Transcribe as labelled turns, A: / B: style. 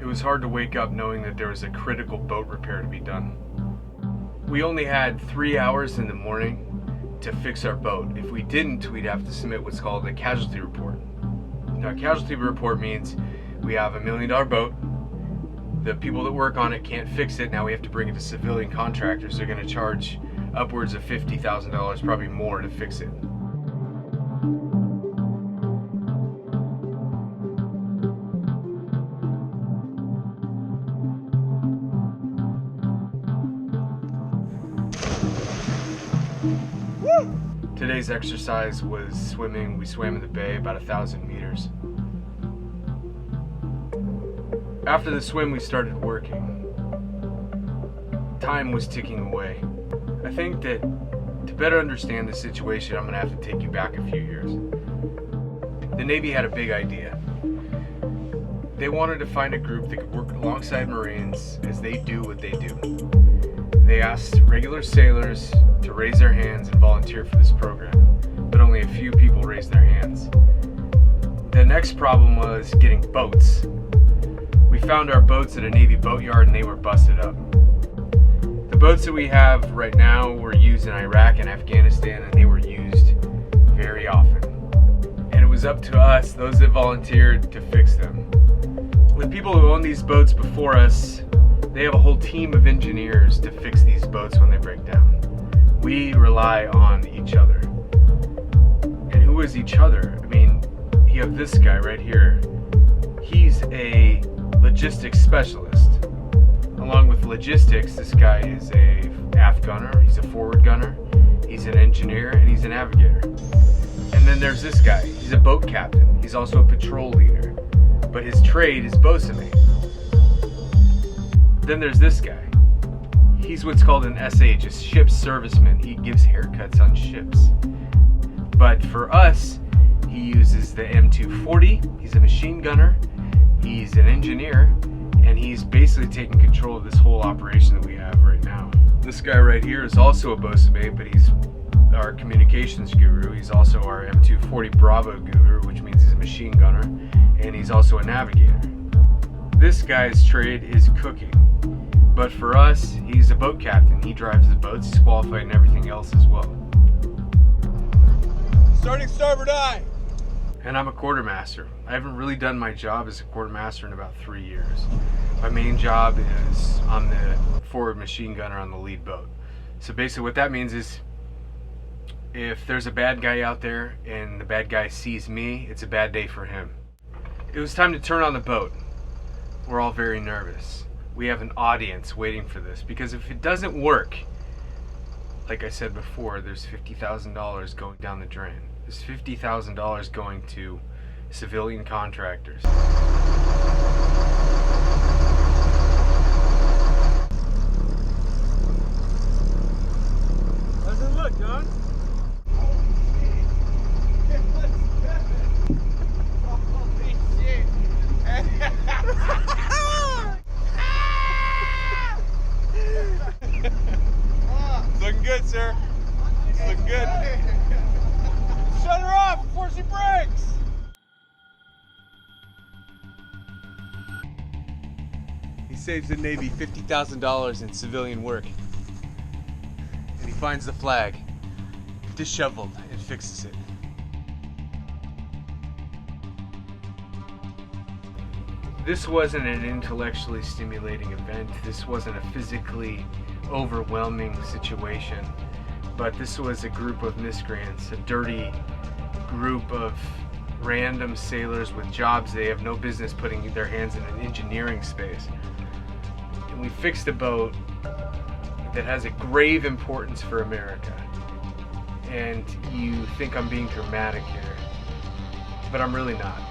A: was hard to wake up knowing that there was a critical boat repair to be done. We only had 3 hours in the morning to fix our boat. If we didn't, we'd have to submit what's called a casualty report. Now, a casualty report means we have $1 million boat. The people that work on it can't fix it. Now we have to bring it to civilian contractors. They're going to charge upwards of $50,000, probably more, to fix it. Today's exercise was swimming. We swam in the bay about 1,000 meters. After the swim, we started working. Time was ticking away. I think that to better understand the situation, I'm going to have to take you back a few years. The Navy had a big idea. They wanted to find a group that could work alongside Marines as they do what they do. They asked regular sailors to raise their hands and volunteer for this program, but only a few people raised their hands. The next problem was getting boats. We found our boats at a Navy boatyard and they were busted up. The boats that we have right now were used in Iraq and Afghanistan, and they were used very often. And it was up to us, those that volunteered, to fix them. With people who own these boats before us, they have a whole team of engineers to fix these boats when they break down. We rely on each other. And who is each other? I mean, you have this guy right here. He's a logistics specialist. Along with logistics, this guy is a aft gunner, he's a forward gunner, he's an engineer, and he's a navigator. And then there's this guy. He's a boat captain. He's also a patrol leader. But his trade is bosun mate. Then there's this guy. He's what's called an SH, a ship's serviceman. He gives haircuts on ships. But for us, he uses the M240. He's a machine gunner. He's an engineer. And he's basically taking control of this whole operation that we have right now. This guy right here is also a bosun mate, but he's our communications guru. He's also our M240 Bravo guru, which means he's a machine gunner. And he's also a navigator. This guy's trade is cooking. But for us, he's a boat captain. He drives the boats, he's qualified in everything else as well.
B: Starting starboard eye!
A: And I'm a quartermaster. I haven't really done my job as a quartermaster in about 3 years. My main job is I'm the forward machine gunner on the lead boat. So basically what that means is if there's a bad guy out there and the bad guy sees me, it's a bad day for him. It was time to turn on the boat. We're all very nervous. We have an audience waiting for this, because if it doesn't work, like I said before, there's $50,000 going down the drain. There's $50,000 going to civilian contractors.
B: How's it look, John? Holy shit! It's looking good, sir. It's looking good. Shut her off before she breaks! He saves the Navy $50,000 in civilian work. And he finds the flag, disheveled, and fixes it.
A: This wasn't an intellectually stimulating event. This wasn't a physically overwhelming situation. But this was a group of miscreants, a dirty group of random sailors with jobs they have no business putting their hands in an engineering space. And we fixed a boat that has a grave importance for America. And you think I'm being dramatic here, but I'm really not.